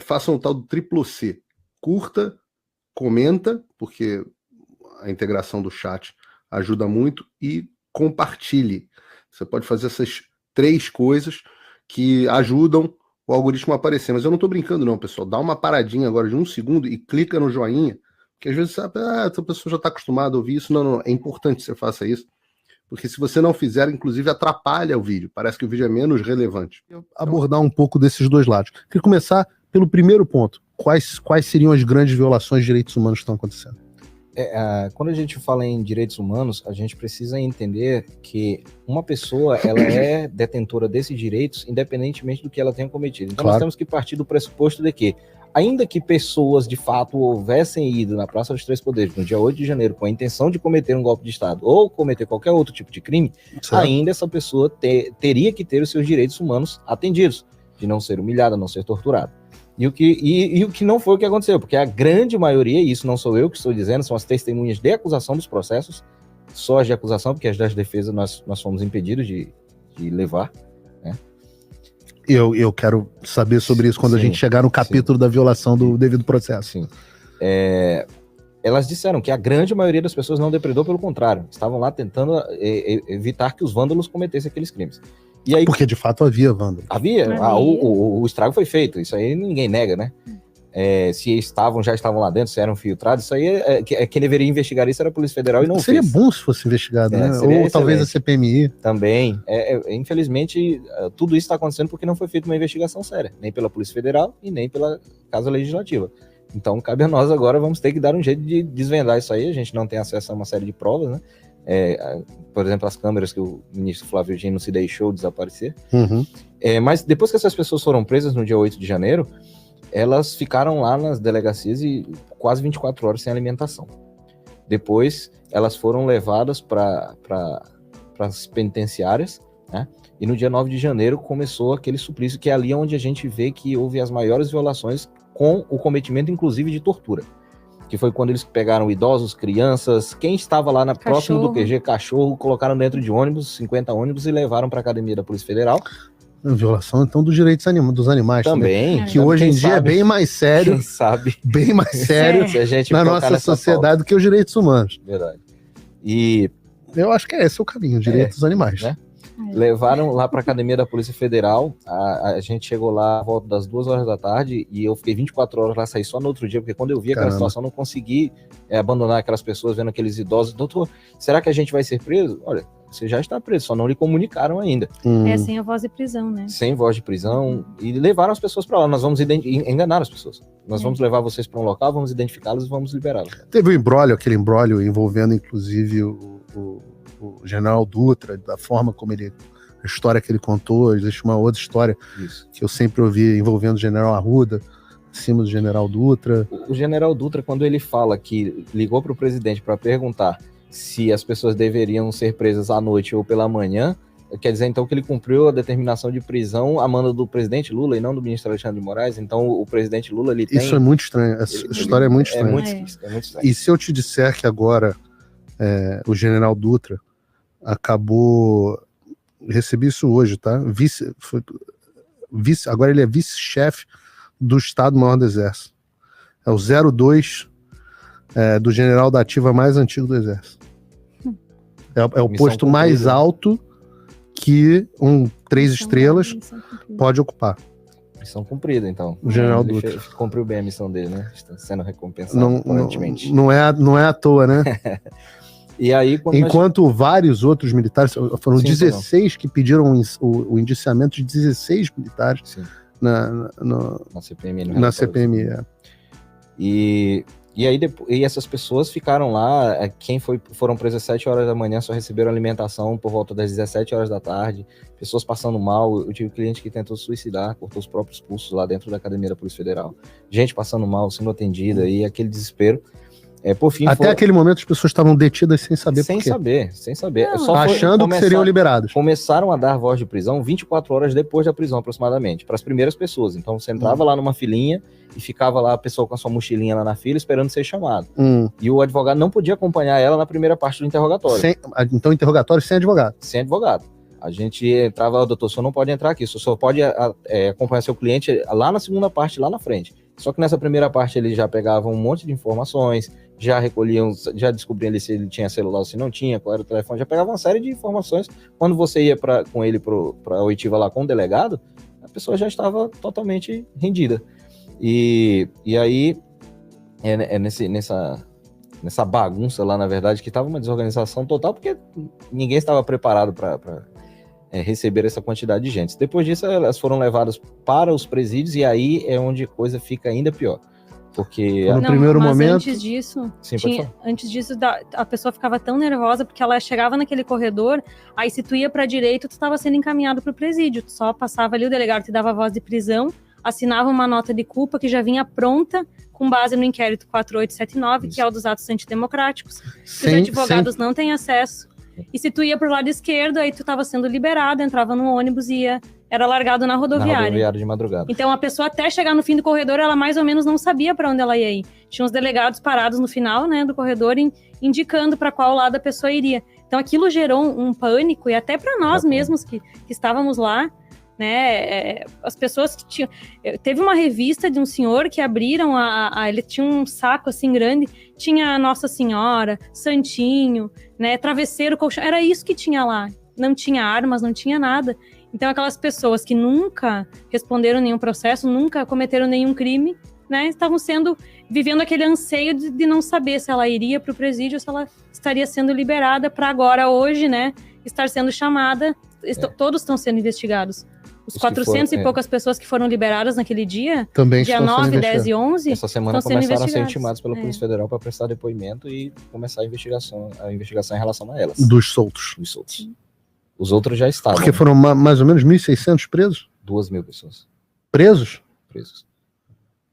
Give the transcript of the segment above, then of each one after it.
façam o tal do triplo C. Curta, comenta, porque a integração do chat ajuda muito, e compartilhe. Você pode fazer essas 3 coisas que ajudam o algoritmo a aparecer. Mas eu não estou brincando não, pessoal. Dá uma paradinha agora de 1 segundo e clica no joinha, porque às vezes sabe, essa pessoa já está acostumada a ouvir isso. Não, é importante que você faça isso, porque se você não fizer, inclusive atrapalha o vídeo. Parece que o vídeo é menos relevante. Abordar um pouco desses 2 lados. Queria começar pelo primeiro ponto. Quais seriam as grandes violações de direitos humanos que estão acontecendo? Quando a gente fala em direitos humanos, a gente precisa entender que uma pessoa ela é detentora desses direitos independentemente do que ela tenha cometido. Então nós temos que partir do pressuposto de que, ainda que pessoas de fato houvessem ido na Praça dos Três Poderes no dia 8 de janeiro com a intenção de cometer um golpe de Estado ou cometer qualquer outro tipo de crime, ainda essa pessoa teria que ter os seus direitos humanos atendidos, de não ser humilhada, não ser torturada. E o que não foi o que aconteceu, porque a grande maioria, e isso não sou eu que estou dizendo, são as testemunhas de acusação dos processos, só as de acusação, porque as das defesas nós fomos impedidos de levar, né? Eu quero saber sobre isso quando a gente chegar no capítulo da violação do devido processo. Sim. Elas disseram que a grande maioria das pessoas não depredou, pelo contrário, estavam lá tentando evitar que os vândalos cometessem aqueles crimes. E aí, porque de fato havia vândalos. Havia. O estrago foi feito, isso aí ninguém nega, né? Se já estavam lá dentro, se eram filtrados, isso aí quem deveria investigar isso era a Polícia Federal e não seria fez. Bom se fosse investigado, né? Ou excelente. Talvez a CPMI. Também. Infelizmente, tudo isso está acontecendo porque não foi feita uma investigação séria, nem pela Polícia Federal e nem pela Casa Legislativa. Então, cabe a nós agora, vamos ter que dar um jeito de desvendar isso aí. A gente não tem acesso a uma série de provas, né? Por exemplo, as câmeras que o ministro Flávio Dino se deixou desaparecer. Mas depois que essas pessoas foram presas no dia 8 de janeiro, elas ficaram lá nas delegacias e quase 24 horas sem alimentação. Depois, elas foram levadas para as penitenciárias, né? E no dia 9 de janeiro começou aquele suplício, que é ali onde a gente vê que houve as maiores violações, com o cometimento, inclusive, de tortura. Que foi quando eles pegaram idosos, crianças, quem estava lá próximo do QG, cachorro, colocaram dentro de ônibus, 50 ônibus, e levaram para a academia da Polícia Federal. Violação, então, dos direitos dos animais também. Que hoje em dia é bem mais sério. Quem sabe? Bem mais sério na nossa sociedade do que os direitos humanos. Verdade. E eu acho que esse é o caminho, direitos dos animais. Né? Levaram lá para a academia da Polícia Federal. A gente chegou lá à volta das 2 horas da tarde e eu fiquei 24 horas lá, saí só no outro dia, porque quando eu vi aquela situação, não consegui abandonar aquelas pessoas, vendo aqueles idosos. Doutor, será que a gente vai ser preso? Olha, você já está preso, só não lhe comunicaram ainda. Sem a voz de prisão, né? Sem voz de prisão. E levaram as pessoas para lá. Nós vamos enganar as pessoas. Nós vamos levar vocês para um local, vamos identificá-los e vamos liberá-los. Teve aquele imbróglio envolvendo, inclusive, o general Dutra, da forma como a história que ele contou. Existe uma outra história que eu sempre ouvi envolvendo o general Arruda, acima do general Dutra. O general Dutra, quando ele fala que ligou para o presidente para perguntar se as pessoas deveriam ser presas à noite ou pela manhã, quer dizer então que ele cumpriu a determinação de prisão a mando do presidente Lula e não do ministro Alexandre de Moraes. Então o presidente Lula, ele tem... Isso é muito estranho, essa história é muito estranha. É muito estranho. E se eu te disser que agora o general Dutra acabou... Recebi isso hoje, tá? Agora ele é vice-chefe do Estado-Maior do Exército. É o 02 do general da ativa mais antigo do Exército. É o posto mais alto que 3 estrelas pode ocupar. Missão cumprida, então. O general Dutra cumpriu bem a missão dele, né? Está sendo recompensado aparentemente. Não é à toa, né? E aí, enquanto vários outros militares, foram 16 que pediram o indiciamento de 16 militares na CPMI. E aí essas pessoas ficaram lá, foram presas às 7 horas da manhã, só receberam alimentação por volta das 17 horas da tarde, pessoas passando mal. Eu tive um cliente que tentou suicidar, cortou os próprios pulsos lá dentro da academia da Polícia Federal. Gente passando mal, sendo atendida, e aquele desespero. Por fim, até aquele momento as pessoas estavam detidas sem saber por quê. Sem saber. Achando que seriam liberados. Começaram a dar voz de prisão 24 horas depois da prisão, aproximadamente, para as primeiras pessoas. Então você entrava lá numa filinha e ficava lá a pessoa com a sua mochilinha lá na fila esperando ser chamado. E o advogado não podia acompanhar ela na primeira parte do interrogatório. Então interrogatório sem advogado. Sem advogado. A gente entrava, doutor, o senhor não pode entrar aqui, o senhor só pode acompanhar seu cliente lá na segunda parte, lá na frente. Só que nessa primeira parte ele já pegava um monte de informações, já recolhiam, já descobriam ali se ele tinha celular ou se não tinha, qual era o telefone, já pegava uma série de informações. Quando você ia com ele para a oitiva lá com o delegado, a pessoa já estava totalmente rendida. E aí, nessa bagunça lá, na verdade, que estava uma desorganização total, porque ninguém estava preparado para receber essa quantidade de gente. Depois disso, elas foram levadas para os presídios, e aí é onde a coisa fica ainda pior. Porque no primeiro momento... Antes disso, Sim, a pessoa ficava tão nervosa, porque ela chegava naquele corredor, aí se tu ia para a direita, tu estava sendo encaminhado para o presídio, tu só passava ali, o delegado te dava voz de prisão, assinava uma nota de culpa que já vinha pronta, com base no inquérito 4879, que é o dos atos antidemocráticos, que os advogados não têm acesso. E se tu ia pro lado esquerdo, aí tu estava sendo liberado, entrava no ônibus e era largado na rodoviária. Na rodoviária de madrugada. Então a pessoa até chegar no fim do corredor, ela mais ou menos não sabia para onde ela ia ir. Tinha os delegados parados no final, né, do corredor, indicando para qual lado a pessoa iria. Então aquilo gerou um pânico, e até para nós mesmos que estávamos lá, né, as pessoas que tinham... Teve uma revista de um senhor que abriram, ele tinha um saco assim grande, tinha Nossa Senhora, Santinho, né, travesseiro, colchão, era isso que tinha lá. Não tinha armas, não tinha nada. Então aquelas pessoas que nunca responderam nenhum processo, nunca cometeram nenhum crime, né, estavam vivendo aquele anseio de não saber se ela iria para o presídio ou se ela estaria sendo liberada para agora, hoje, né, estar sendo chamada. Todos estão sendo investigados. Os 400 e poucas pessoas que foram liberadas naquele dia, também dia 9, 10 e 11, essa semana começaram a ser intimados pela Polícia Federal para prestar depoimento e começar a investigação em relação a elas. Dos soltos. Os outros já estavam. Porque foram mais ou menos 1.600 presos? 2.000 pessoas. Presos? Presos.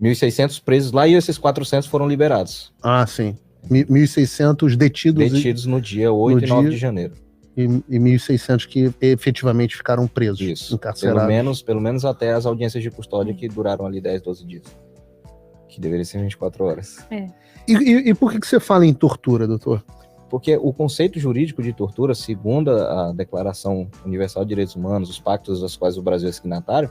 1.600 presos lá, e esses 400 foram liberados. Ah, sim. 1.600 detidos no dia 8 e 9 de janeiro. E 1.600 que efetivamente ficaram presos, encarcerados. Pelo menos até as audiências de custódia, que duraram ali 10, 12 dias. Que deveria ser 24 horas. E por que você fala em tortura, doutor? Porque o conceito jurídico de tortura, segundo a Declaração Universal de Direitos Humanos, os pactos dos quais o Brasil é signatário,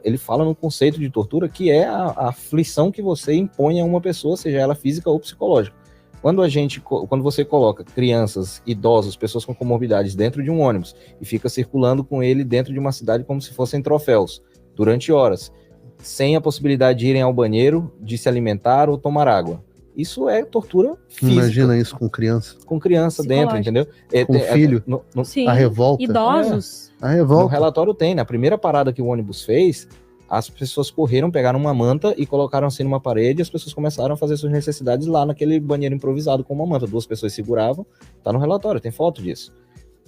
ele fala no conceito de tortura, que é a aflição que você impõe a uma pessoa, seja ela física ou psicológica. Quando você coloca crianças, idosos, pessoas com comorbidades dentro de um ônibus e fica circulando com ele dentro de uma cidade como se fossem troféus, durante horas, sem a possibilidade de irem ao banheiro, de se alimentar ou tomar água. Isso é tortura física. Imagina isso com criança. Com criança dentro, entendeu? Com filho. Sim, a revolta. Idosos. A revolta. No relatório tem, na primeira parada que o ônibus fez, as pessoas correram, pegaram uma manta e colocaram assim numa parede, e as pessoas começaram a fazer suas necessidades lá naquele banheiro improvisado com uma manta. 2 pessoas seguravam, tá no relatório, tem foto disso.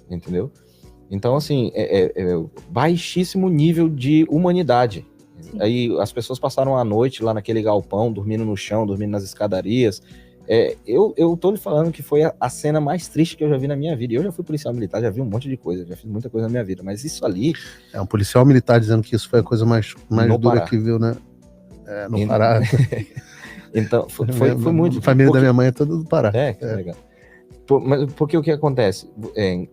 Entendeu? Então, assim, baixíssimo nível de humanidade. Sim. Aí as pessoas passaram a noite lá naquele galpão, dormindo no chão, dormindo nas escadarias. Eu tô lhe falando que foi a cena mais triste que eu já vi na minha vida. Eu já fui policial militar, já vi um monte de coisa, já fiz muita coisa na minha vida, mas isso ali... Um policial militar dizendo que isso foi a coisa mais dura que viu, né? No Pará. Então, foi muito... A família da minha mãe é toda do Pará. Que legal. Mas porque o que acontece?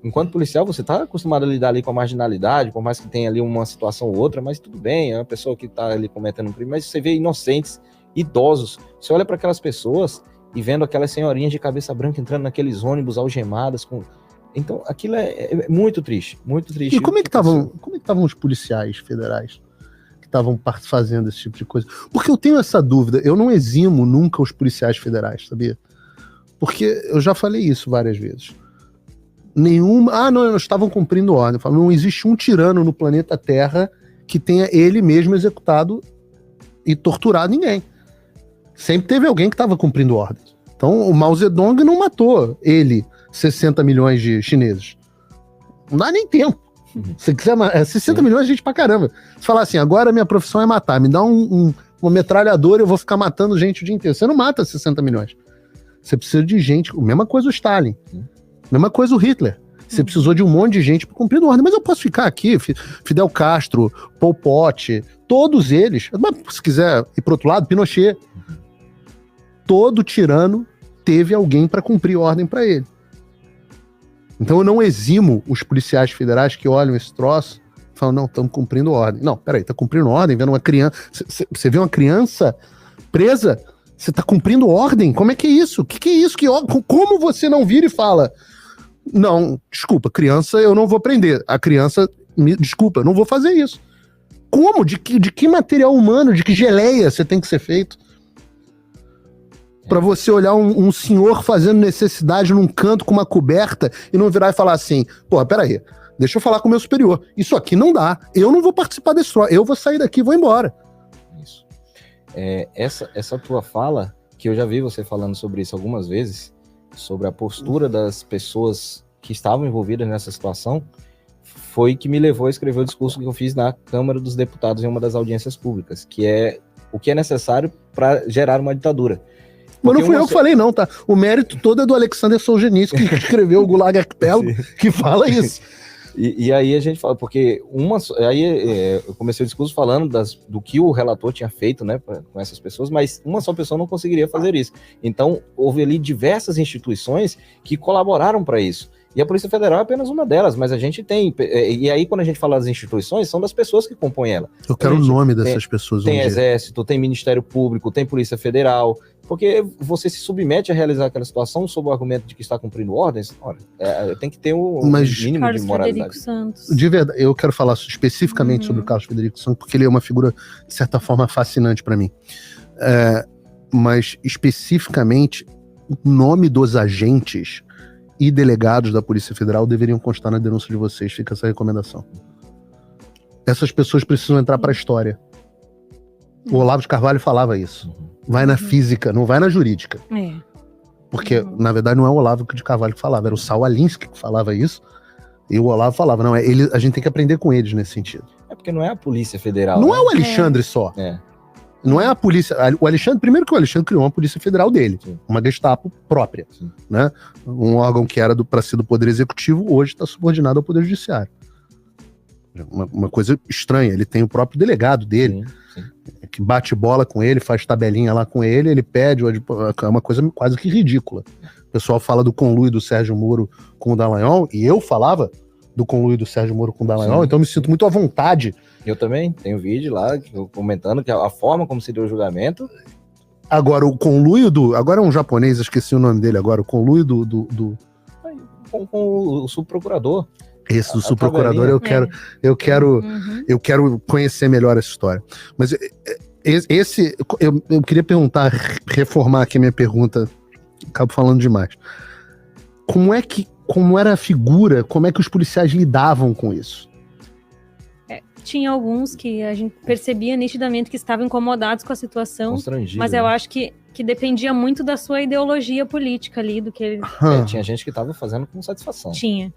Enquanto policial, você tá acostumado a lidar ali com a marginalidade, por mais que tenha ali uma situação ou outra, mas tudo bem, é uma pessoa que tá ali cometendo um crime, mas você vê inocentes, idosos, você olha para aquelas pessoas e vendo aquelas senhorinhas de cabeça branca entrando naqueles ônibus algemadas. Então, aquilo é muito triste, muito triste. E como é que estavam os policiais federais que estavam fazendo esse tipo de coisa? Porque eu tenho essa dúvida, eu não eximo nunca os policiais federais, sabia? Porque eu já falei isso várias vezes. Não estavam cumprindo ordem. Eu falo, não existe um tirano no planeta Terra que tenha ele mesmo executado e torturado ninguém. Sempre teve alguém que estava cumprindo ordens. Então, o Mao Zedong não matou 60 milhões de chineses. Não dá nem tempo. Se quiser, 60 milhões de gente pra caramba. Se falar assim, agora minha profissão é matar, me dá uma metralhadora e eu vou ficar matando gente o dia inteiro. Você não mata 60 milhões. Você precisa de gente. Mesma coisa o Stalin. Mesma coisa o Hitler. Você precisou de um monte de gente para cumprir a ordem. Mas eu posso ficar aqui, Fidel Castro, Pol Pot, todos eles. Mas, se quiser ir para outro lado, Pinochet. Todo tirano teve alguém para cumprir ordem para ele. Então eu não eximo os policiais federais que olham esse troço e falam, não, estamos cumprindo ordem. Não, peraí, tá cumprindo ordem, vendo uma criança... Você vê uma criança presa, você tá cumprindo ordem? Como é que é isso? O que é isso? Como você não vira e fala, não, desculpa, criança eu não vou prender. A criança, desculpa, eu não vou fazer isso. Como? De que material humano, de que geleia você tem que ser feito? Pra você olhar um senhor fazendo necessidade num canto com uma coberta e não virar e falar assim, pô, peraí, deixa eu falar com o meu superior. Isso aqui não dá. Eu não vou participar desse troço. Eu vou sair daqui e vou embora. Isso. Essa tua fala, que eu já vi você falando sobre isso algumas vezes, sobre a postura das pessoas que estavam envolvidas nessa situação, foi que me levou a escrever o discurso que eu fiz na Câmara dos Deputados em uma das audiências públicas, que é o que é necessário para gerar uma ditadura. Mas não fui eu que falei, não, tá? O mérito todo é do Alexander Solzhenitsyn, que escreveu o Gulag Arquipélago, que fala isso. E aí a gente fala, porque eu comecei o discurso falando do que o relator tinha feito, né, com essas pessoas, mas uma só pessoa não conseguiria fazer isso. Então, houve ali diversas instituições que colaboraram para isso. E a Polícia Federal é apenas uma delas, mas a gente tem... E aí, quando a gente fala das instituições, são das pessoas que compõem ela. Eu quero o nome dessas pessoas. Tem Exército, tem Ministério Público, tem Polícia Federal, porque você se submete a realizar aquela situação sob o argumento de que está cumprindo ordens. Olha, tem que ter um mínimo Carlos de moralidade. Frederico Santos. De verdade, eu quero falar especificamente sobre o Carlos Frederico Santos, porque ele é uma figura, de certa forma, fascinante para mim. Mas, especificamente, o nome dos agentes e delegados da Polícia Federal deveriam constar na denúncia de vocês. Fica essa recomendação. Essas pessoas precisam entrar para a história. O Olavo de Carvalho falava isso. Vai na física, não vai na jurídica. Porque, na verdade, não é o Olavo de Carvalho que falava, era o Saul Alinsky que falava isso. E o Olavo falava, não, a gente tem que aprender com eles nesse sentido. É porque não é a Polícia Federal. Não é o Alexandre só. Não é a polícia. O Alexandre, primeiro que o Alexandre criou uma polícia federal dele, uma Gestapo própria, né? Um órgão que era para ser do Poder Executivo, hoje está subordinado ao Poder Judiciário. Uma coisa estranha, ele tem o próprio delegado dele, que bate bola com ele, faz tabelinha lá com ele, ele pede, é uma coisa quase que ridícula. O pessoal fala do conluio do Sérgio Moro com o Dallagnol, e eu falava do conluio do Sérgio Moro com o Dallagnol, então eu me sinto muito à vontade. Eu também tenho vídeo lá comentando que a forma como se deu o julgamento. Agora, o conluio agora é um japonês, esqueci o nome dele agora, o conluio Com o subprocurador. Esse do subprocurador eu quero conhecer melhor essa história. Mas eu queria perguntar, reformar aqui a minha pergunta, acabo falando demais. Como era a figura, como é que os policiais lidavam com isso? Tinha alguns que a gente percebia nitidamente que estavam incomodados com a situação, mas eu acho que dependia muito da sua ideologia política ali, do que ele... Tinha gente que estava fazendo com satisfação. Tinha.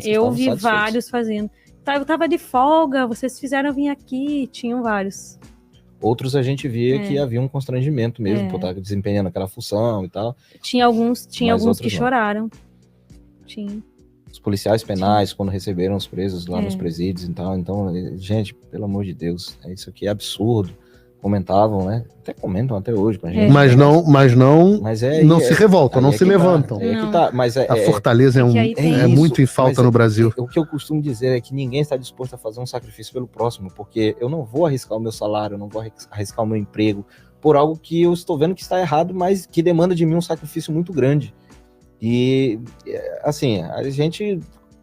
Eu vi vários fazendo. Eu tava de folga, vocês fizeram vir aqui, tinham vários. Outros a gente via que havia um constrangimento mesmo, por estar desempenhando aquela função e tal. Tinha alguns que choraram. Tinha. Os policiais penais, quando receberam os presos lá nos presídios e tal. Então, gente, pelo amor de Deus, isso aqui é absurdo. Comentavam, né? Até comentam até hoje com a gente. Mas não se revoltam, não se levantam. A Fortaleza é muito em falta no Brasil. O que eu costumo dizer é que ninguém está disposto a fazer um sacrifício pelo próximo, porque eu não vou arriscar o meu salário, eu não vou arriscar o meu emprego por algo que eu estou vendo que está errado, mas que demanda de mim um sacrifício muito grande. E, assim, a gente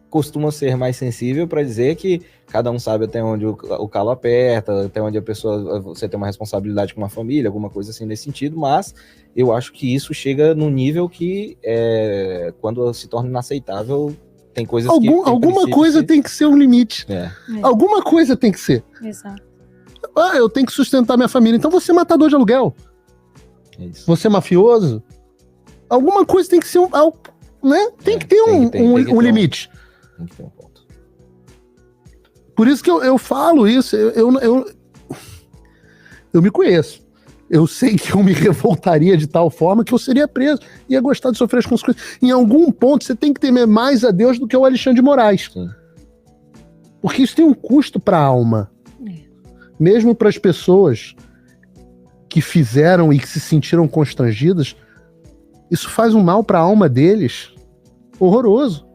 costuma ser mais sensível para dizer que cada um sabe até onde o calo aperta, até onde você tem uma responsabilidade com uma família, alguma coisa assim nesse sentido, mas eu acho que isso chega num nível que, quando se torna inaceitável, tem coisas que... Alguma coisa tem que ser um limite. Alguma coisa tem que ser. Exato. Eu tenho que sustentar minha família, então você é matador de aluguel. Você é mafioso. Alguma coisa tem que ser né? Tem que ter um limite. Tem que ter um ponto. Por isso que eu falo isso. Eu me conheço. Eu sei que eu me revoltaria de tal forma que eu seria preso. Ia gostar de sofrer as consequências. Em algum ponto, você tem que temer mais a Deus do que o Alexandre de Moraes. Sim. Porque isso tem um custo para a alma. Mesmo para as pessoas que fizeram e que se sentiram constrangidas, isso faz um mal para a alma deles horroroso.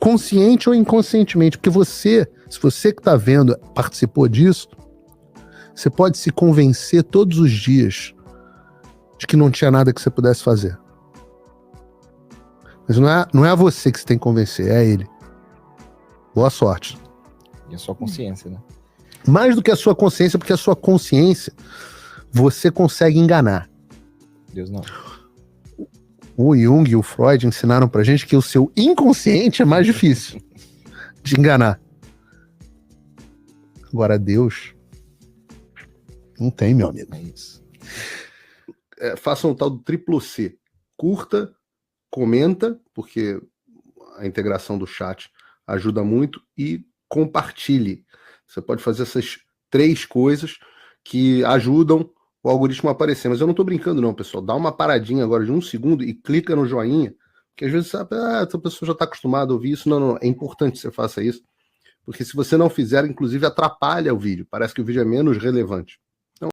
consciente ou inconscientemente, porque você, se você que está vendo, participou disso, você pode se convencer todos os dias de que não tinha nada que você pudesse fazer. Mas não é a você que você tem que convencer, é ele. Boa sorte. E a sua consciência, né? Mais do que a sua consciência, porque a sua consciência você consegue enganar. Deus não. O Jung e o Freud ensinaram pra gente que o seu inconsciente é mais difícil de enganar. Agora Deus não tem, meu amigo. É isso. Façam o tal do triplo C. Curta, comenta, porque a integração do chat ajuda muito, e compartilhe. Você pode fazer essas 3 coisas que ajudam o algoritmo a aparecer. Mas eu não estou brincando não, pessoal. Dá uma paradinha agora de 1 segundo e clica no joinha, porque às vezes essa pessoa já está acostumada a ouvir isso. Não, é importante que você faça isso, porque se você não fizer, inclusive atrapalha o vídeo. Parece que o vídeo é menos relevante.